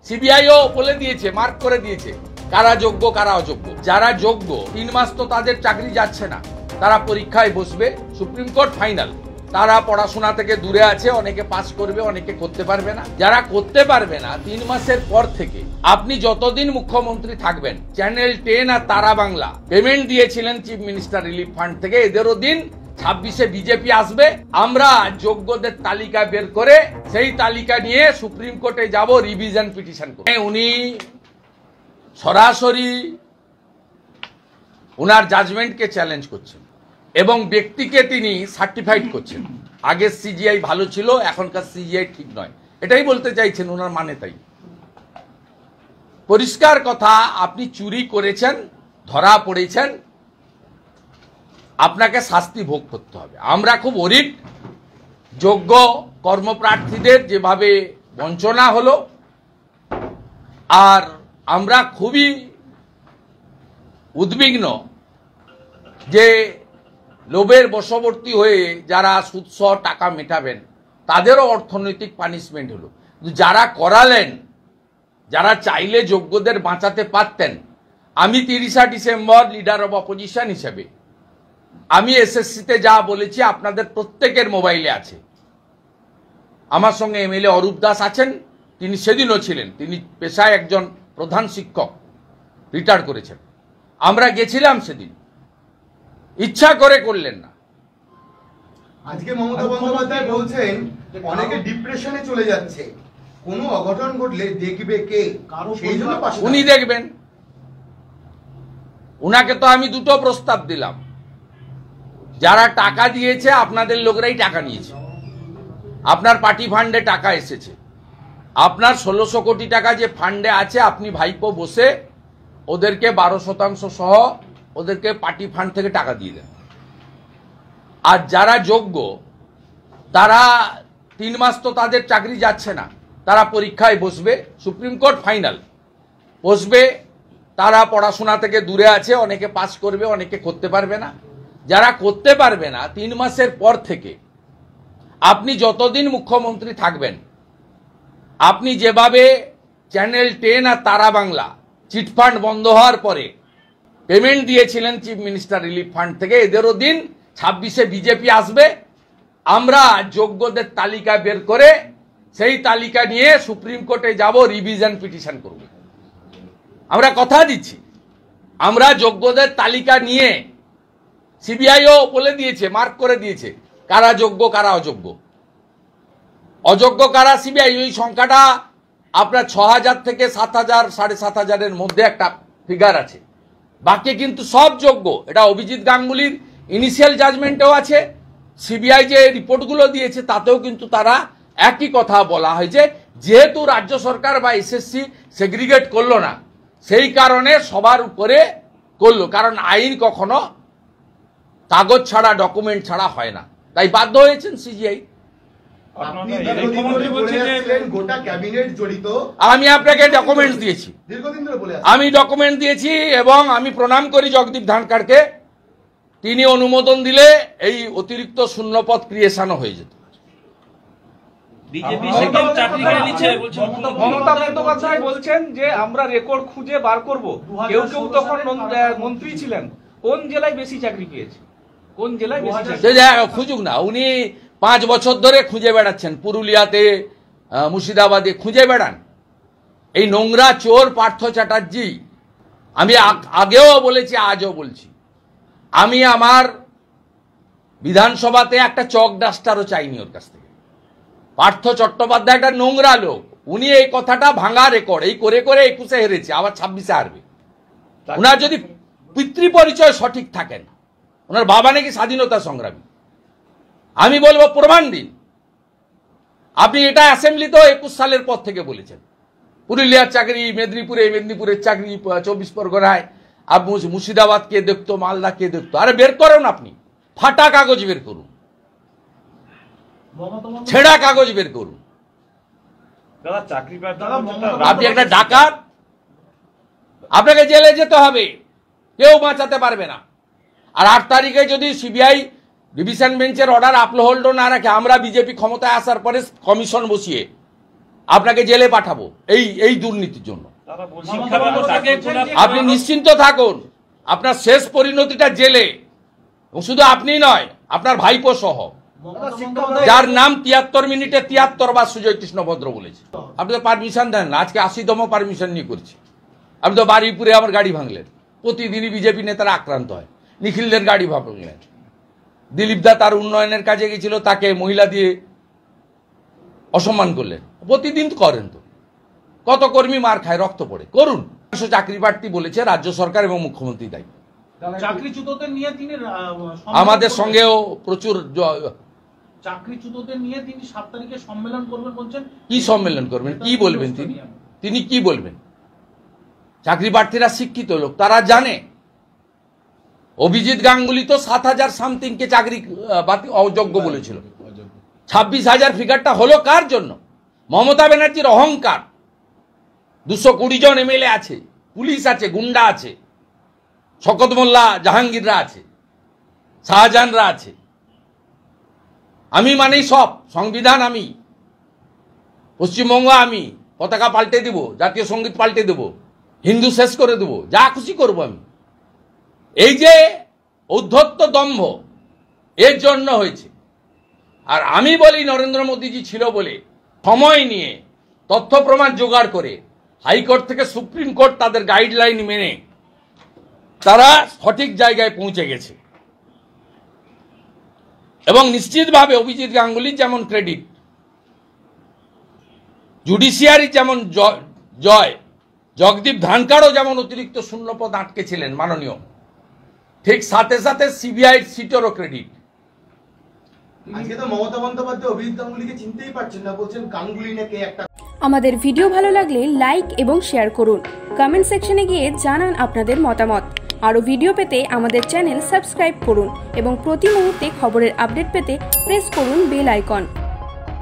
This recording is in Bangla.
সিবিআইও বলে দিয়েছে, মার্ক করে দিয়েছে কারা যোগ্য কারা অযোগ্য। যারা যোগ্য 3 মাস তো তাদের চাকরি যাচ্ছে না, তারা পরীক্ষায় বসবে, সুপ্রিম কোর্ট ফাইনাল। তারা পড়াশোনা থেকে দূরে আছে, অনেকে পাস করবে, অনেকে করতে পারবে না। যারা করতে পারবে না 3 মাসের পর থেকে আপনি যতদিন মুখ্যমন্ত্রী থাকবেন, চ্যানেল 10 আর তারা বাংলা পেমেন্ট দিয়েছিলেন চিফ মিনিস্টার রিলিফ ফান্ড থেকে, এদেরও দিন 26-এ বিজেপি আসবে, আমরা যোগ্যদের তালিকা বের করে সেই তালিকা নিয়ে সুপ্রিম কোর্টে যাব রিভিশন পিটিশন করতে। উনি সরাসরি ওনার জাজমেন্টকে চ্যালেঞ্জ করছেন এবং ব্যক্তিকে তিনি সার্টিফাইড করছেন। আগের সিজিআই ভালো ছিল, এখনকার সিজিআই ঠিক নয়, এটাই বলতে চাইছেন ওনার মানে। তাই পরিষ্কার কথা, আপনি চুরি করেছেন, ধরা পড়েছেন, আপনাকে শাস্তি ভোগ করতে হবে। আমরা খুব অরিড, যোগ্য কর্মপ্রার্থীদের যেভাবে বঞ্চনা হলো, আর আমরা খুবই উদ্বিগ্ন যে লোভের বশবর্তী হয়ে যারা সুদসহ টাকা মেটাবেন তাদেরও অর্থনৈতিক পানিশমেন্ট হলো। যারা করালেন, যারা চাইলে যোগ্যদের বাঁচাতে পারতেন, আমি 30 ডিসেম্বর লিডার অব অপোজিশন হিসেবে আমি এসএসসিতে যা বলেছি আপনাদের প্রত্যেকের মোবাইলে আছে। আমার সঙ্গে এমএলএ অরূপ দাস আছেন, তিনি সেদিনও ছিলেন, তিনি পেশায় একজন প্রধান শিক্ষক, রিটায়ার করেছেন। আমরা গেছিলাম সেদিন, ইচ্ছা করে করলেন না। আজকে মমতা বন্দ্যোপাধ্যায় বলছেন অনেকে ডিপ্রেশনে চলে যাচ্ছে, কোনো অঘটন ঘটলে দেখবে কে, সেই জন্য উনি দেখবেন। উনাকে তো আমি দুটো প্রস্তাব দিলাম, যারা টাকা দিয়েছে আপনাদের লোকরাই টাকা নিয়েছে, আপনার পার্টি ফান্ডে টাকা এসেছে, আপনার 1600 কোটি টাকা যে ফান্ডে আছে, আপনি ভাইপো বসে ওদেরকে 12% সহ ওদেরকে পার্টি ফান্ড থেকে টাকা দিয়ে দেন। আর যারা যোগ্য তারা 3 মাস তো তাদের চাকরি যাচ্ছে না, তারা পরীক্ষায় বসবে, সুপ্রিম কোর্ট ফাইনাল বসবে, তারা পড়াশোনা থেকে দূরে আছে, অনেকে পাস করবে, অনেকে করতে পারবে না। যারা করতে পারবে না 3 মাসের পর থেকে আপনি যতদিন মুখ্যমন্ত্রী থাকবেন, আপনি যেভাবে চ্যানেল 10 আর তারা বাংলা চিটফান্ড বন্ধ হওয়ার পরে পেমেন্ট দিয়েছিলেন চিফ মিনিস্টার রিলিফ ফান্ড থেকে, এদেরও দিন 26-এ বিজেপি আসবে, আমরা যোগ্যদের তালিকা বের করে সেই তালিকা নিয়ে সুপ্রিম কোর্টে যাব রিভিশন পিটিশন করব। আমরা কথা দিচ্ছি, আমরা যোগ্যদের তালিকা নিয়ে, সিবিআইও বলে দিয়েছে, মার্ক করে দিয়েছে কারা যোগ্য কারা অযোগ্য। অযোগ্য কারা সিবিআই, ওই সংখ্যাটা আপনার 6000 থেকে 7000 7500-এর মধ্যে একটা ফিগার আছে, বাকি কিন্তু সব যোগ্য। এটা অভিজিৎ গাঙ্গুলির ইনিশিয়াল জাজমেন্টেও আছে, সিবিআই যে রিপোর্টগুলো দিয়েছে তাতেও কিন্তু তারা একই কথা বলা হয়েছে, যেহেতু রাজ্য সরকার বা এসএসসি সেগ্রিগেট করলো না, সেই কারণে সবার উপরে করলো। কারণ আইন কখনো কাগজ ছাড়া, ডকুমেন্ট ছাড়া হয় না, তাই বাধ্য হয়েছেন সিজিআই। আমি আপনাকে ডকুমেন্টস দিয়েছি, আমি ডকুমেন্ট দিয়েছি এবং আমি প্রণাম করি জগদীপ ধনখড়কে, তিনি অনুমোদন দিলে এই অতিরিক্ত শূন্যপদ ক্রিয়েশনও হয়ে যেত। মমতা বন্দ্যোপাধ্যায় বলছেন যে আমরা রেকর্ড খুঁজে বার করব, কেউ কেউ তখন মন্ত্রী ছিলেন, কোন জেলায় বেশি চাকরি পেয়েছে, কোন জেলায় বেশি চাকরি। খুঁজুক না, উনি 5 বছর ধরে খুঁজে বেড়াচ্ছেন, পুরুলিয়াতে, মুর্শিদাবাদে খুঁজে বেড়ান। এই নোংরা চোর পার্থ চ্যাটার্জি, আমি আগেও বলেছি, আজও বলছি, আমি আমার বিধানসভাতে একটা চক ডাস্টারও চাইনি ওর কাছ থেকে। পার্থ চট্টোপাধ্যায় একটা নোংরা লোক, উনি এই কথাটা ভাঙা রেকর্ড, এই করে করে 21-এ হেরেছে, আবার 26-এ হারবে। ওনার যদি পিতৃ পরিচয় সঠিক থাকেন, ওনার বাবা নাকি স্বাধীনতা সংগ্রামী, আমি বলবো প্রমাণ দিন। আপনি এটা অ্যাসেম্বলিতেও 21 সালের পর থেকে বলেছেন, পুরুলিয়ার চাকরি, মেদিনীপুরের চাকরি, 24 পরগনায়, মুর্শিদাবাদ কে দেখতো, মালদা কে দেখতো। আরে বের করুন, আপনি ফাটা কাগজ বের করুন, ছেঁড়া কাগজ বের করুন। আপনি একটা ডাকাত, আপনাকে জেলে যেতে হবে, কেউ বাঁচাতে পারবে না। আর 8 তারিখে যদি সিবিআই ডিভিশন বেঞ্চের অর্ডার আপহোল্ড না রাখে, আমরা বিজেপি ক্ষমতায় আসার পরে কমিশন বসিয়ে আপনাকে জেলে পাঠাবো এই দুর্নীতির জন্য। শিক্ষা ব্যবস্থাকে আপনি নিশ্চিন্ত থাকুন, আপনার শেষ পরিণতিটা জেলে। এবং শুধু আপনি নয়, আপনার ভাইপো সহ, যার নাম 73 মিনিটে 73 বার সুজয় কৃষ্ণ ভদ্র বলেছে। আপনি তো পারমিশন দেন না, আজকে 80তম পারমিশন নিয়ে করছি। আপনি তো বারুইপুরে আমার গাড়ি ভাঙলেন, প্রতিদিনই বিজেপি নেতারা আক্রান্ত হয়। নিখিলদের গাড়ি ভাঙলেন, দিলীপ দা তার উন্নয়নের কাজে গেছিল, তাকে মহিলা দিয়ে অসম্মান করলেন। প্রতিদিন করেন তো, কত কর্মী মার খায়, রক্ত পড়ে। করুন। চাকরি প্রার্থী বলেছে রাজ্য সরকার এবং মুখ্যমন্ত্রী দায়ী। চাকরিচ্যুতদের নিয়ে তিনি আমাদের সঙ্গেও প্রচুর চাকরিচ্যুতদের নিয়ে তিনি 7 তারিখে সম্মেলন করবেন বলছেন। কি সম্মেলন করবেন, কি বলবেন তিনি কি বলবেন? চাকরি প্রার্থীরা শিক্ষিত লোক, তারা জানে। অভিজিৎ গাঙ্গুলি তো 7,000 সামথিংকে চাকরি অযোগ্য বলেছিল। 26,000 ফিগারটা হলো কার জন্য? মমতা ব্যানার্জির অহংকার। 220 জন এমএলএ আছে, পুলিশ আছে, গুন্ডা আছে, শকত মোল্লা জাহাঙ্গীররা আছে, শাহজাহানরা আছে। আমি মানেই সব, সংবিধান আমি, পশ্চিমবঙ্গ আমি, পতাকা পাল্টে দেব, জাতীয় সঙ্গীত পাল্টে দেব, হিন্দু শেষ করে দেব, যা খুশি করব আমি। এই যে ঔদ্ধত্য দম্ভ, এর জন্য হয়েছে। আর আমি বলি নরেন্দ্র মোদীজি ছিল বলে সময় নিয়ে তথ্য প্রমাণ জোগাড় করে হাইকোর্ট থেকে সুপ্রিম কোর্ট তাদের গাইডলাইন মেনে তারা সঠিক জায়গায় পৌঁছে গেছে। এবং নিশ্চিতভাবে অভিজিৎ গাঙ্গুলির যেমন ক্রেডিট, জুডিশিয়ারি যেমন জয়, জগদীপ ধানকারও যেমন অতিরিক্ত শূন্যপদ আটকে ছিলেন মাননীয়, ঠিক সাথে সাথে সিবিআই সিটেরও ক্রেডিট। আজকে তো মমতা বন্দ্যোপাধ্যায় অভিজিৎ গাঙ্গুলিকে চিনতেই পারছেন না, বলছেন গাঙ্গুলি নাকি একটা। আমাদের ভিডিও ভালো লাগলে লাইক এবং শেয়ার করুন। কমেন্ট সেকশনে গিয়ে জানান আপনাদের মতামত। আরও ভিডিও পেতে আমাদের চ্যানেল সাবস্ক্রাইব করুন এবং প্রতি মুহূর্তে খবরের আপডেট পেতে প্রেস করুন বেল আইকন।